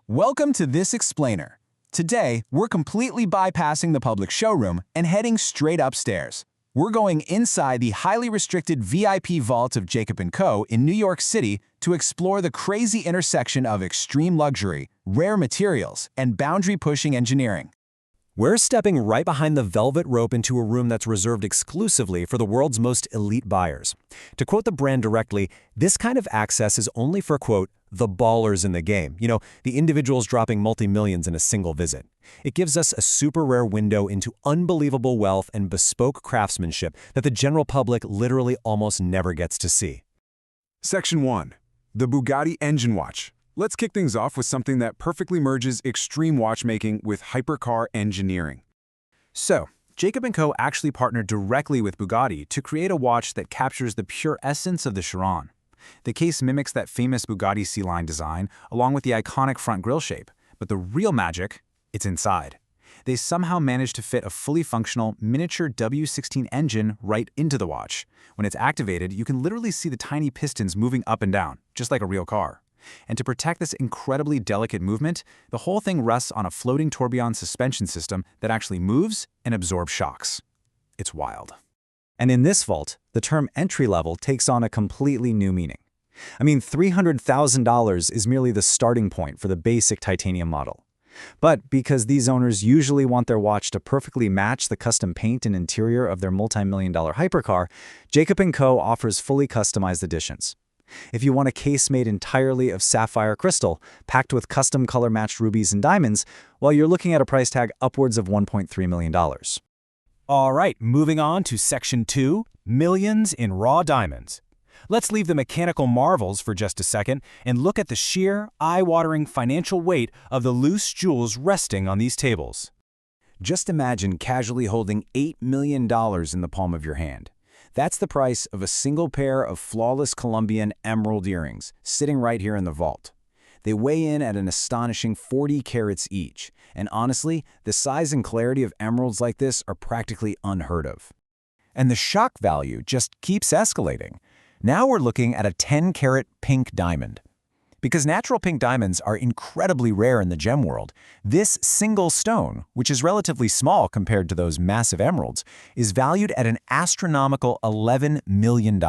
Welcome to this explainer. Today, we're completely bypassing the public showroom and heading straight upstairs. We're going inside the highly restricted VIP vault of Jacob & Co. in New York City to explore the crazy intersection of extreme luxury, rare materials, and boundary-pushing engineering. We're stepping right behind the velvet rope into a room that's reserved exclusively for the world's most elite buyers. To quote the brand directly, this kind of access is only for, quote, the ballers in the game. The individuals dropping multi-millions in a single visit. It gives us a super rare window into unbelievable wealth and bespoke craftsmanship that the general public literally almost never gets to see. Section 1. The Bugatti Engine Watch. Let's kick things off with something that perfectly merges extreme watchmaking with hypercar engineering. So, Jacob & Co. actually partnered directly with Bugatti to create a watch that captures the pure essence of the Chiron. The case mimics that famous Bugatti C-line design, along with the iconic front grille shape, but the real magic, it's inside. They somehow managed to fit a fully functional, miniature W16 engine right into the watch. When it's activated, you can literally see the tiny pistons moving up and down, just like a real car. And to protect this incredibly delicate movement, the whole thing rests on a floating tourbillon suspension system that actually moves and absorbs shocks. It's wild. And in this vault, the term entry-level takes on a completely new meaning. $300,000 is merely the starting point for the basic titanium model. But because these owners usually want their watch to perfectly match the custom paint and interior of their multi-million-dollar hypercar, Jacob & Co. offers fully customized editions. If you want a case made entirely of sapphire crystal, packed with custom color-matched rubies and diamonds, well, you're looking at a price tag upwards of $1.3 million. All right, moving on to Section 2, Millions in Raw Diamonds. Let's leave the mechanical marvels for just a second and look at the sheer, eye-watering financial weight of the loose jewels resting on these tables. Just imagine casually holding $8 million in the palm of your hand. That's the price of a single pair of flawless Colombian emerald earrings sitting right here in the vault. They weigh in at an astonishing 40 carats each, and honestly, the size and clarity of emeralds like this are practically unheard of. And the shock value just keeps escalating. Now we're looking at a 10-carat pink diamond. Because natural pink diamonds are incredibly rare in the gem world, this single stone, which is relatively small compared to those massive emeralds, is valued at an astronomical $11 million.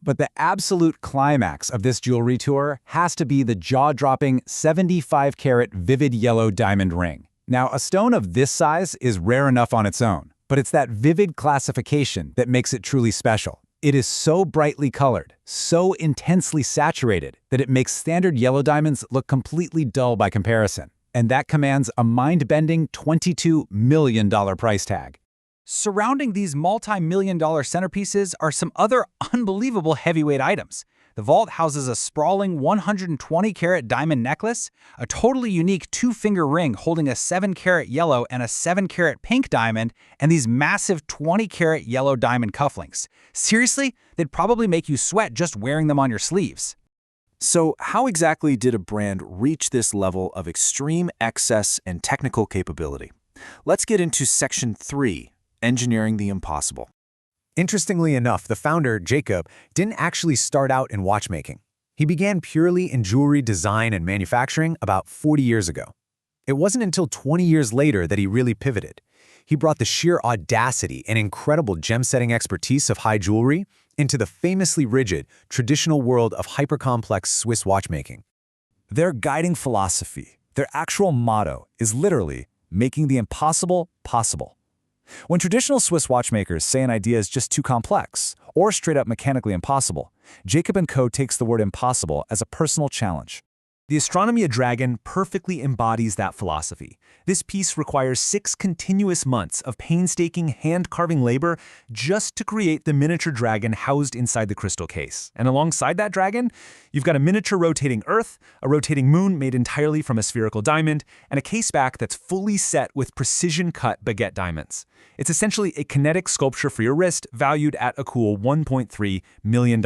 But the absolute climax of this jewelry tour has to be the jaw-dropping 75-carat vivid yellow diamond ring. Now, a stone of this size is rare enough on its own, but it's that vivid classification that makes it truly special. It is so brightly colored, so intensely saturated, that it makes standard yellow diamonds look completely dull by comparison. And that commands a mind-bending $22 million price tag. Surrounding these multi-million-dollar centerpieces are some other unbelievable heavyweight items. The vault houses a sprawling 120-carat diamond necklace, a totally unique 2-finger ring holding a 7-carat yellow and a 7-carat pink diamond, and these massive 20-carat yellow diamond cufflinks. Seriously, they'd probably make you sweat just wearing them on your sleeves. So how exactly did a brand reach this level of extreme excess and technical capability? Let's get into Section 3, Engineering the Impossible. Interestingly enough, the founder, Jacob, didn't actually start out in watchmaking. He began purely in jewelry design and manufacturing about 40 years ago. It wasn't until 20 years later that he really pivoted. He brought the sheer audacity and incredible gem-setting expertise of high jewelry into the famously rigid, traditional world of hyper-complex Swiss watchmaking. Their guiding philosophy, their actual motto, is literally making the impossible possible. When traditional Swiss watchmakers say an idea is just too complex or straight up mechanically impossible, Jacob & Co. takes the word impossible as a personal challenge. The Astronomia Dragon perfectly embodies that philosophy. This piece requires 6 continuous months of painstaking hand-carving labor just to create the miniature dragon housed inside the crystal case. And alongside that dragon, you've got a miniature rotating Earth, a rotating moon made entirely from a spherical diamond, and a case back that's fully set with precision-cut baguette diamonds. It's essentially a kinetic sculpture for your wrist, valued at a cool $1.3 million.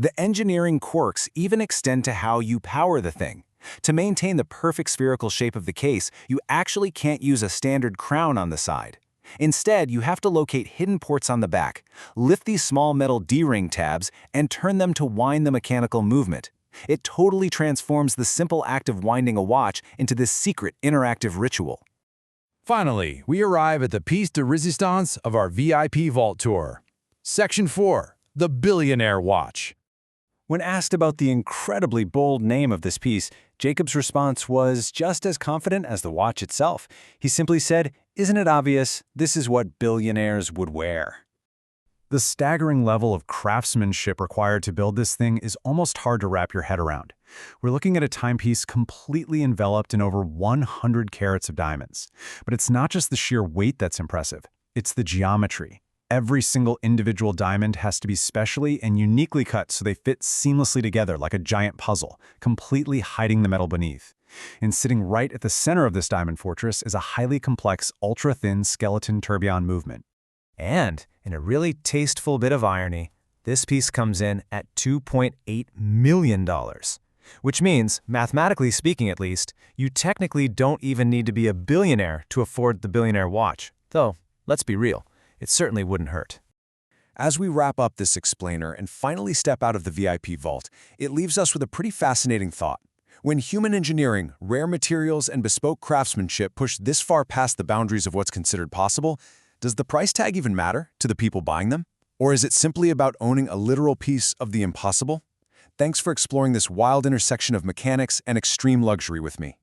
The engineering quirks even extend to how you power the thing. To maintain the perfect spherical shape of the case, you actually can't use a standard crown on the side. Instead, you have to locate hidden ports on the back, lift these small metal D-ring tabs, and turn them to wind the mechanical movement. It totally transforms the simple act of winding a watch into this secret interactive ritual. Finally, we arrive at the piece de resistance of our VIP Vault Tour. Section 4, the Billionaire Watch. When asked about the incredibly bold name of this piece, Jacob's response was just as confident as the watch itself. He simply said, "Isn't it obvious? This is what billionaires would wear." The staggering level of craftsmanship required to build this thing is almost hard to wrap your head around. We're looking at a timepiece completely enveloped in over 100 carats of diamonds. But it's not just the sheer weight that's impressive, it's the geometry. Every single individual diamond has to be specially and uniquely cut so they fit seamlessly together like a giant puzzle, completely hiding the metal beneath. And sitting right at the center of this diamond fortress is a highly complex, ultra-thin skeleton tourbillon movement. And, in a really tasteful bit of irony, this piece comes in at $2.8 million. Which means, mathematically speaking at least, you technically don't even need to be a billionaire to afford the Billionaire Watch. Though, let's be real, it certainly wouldn't hurt. As we wrap up this explainer and finally step out of the VIP vault, it leaves us with a pretty fascinating thought. When human engineering, rare materials, and bespoke craftsmanship push this far past the boundaries of what's considered possible, does the price tag even matter to the people buying them? Or is it simply about owning a literal piece of the impossible? Thanks for exploring this wild intersection of mechanics and extreme luxury with me.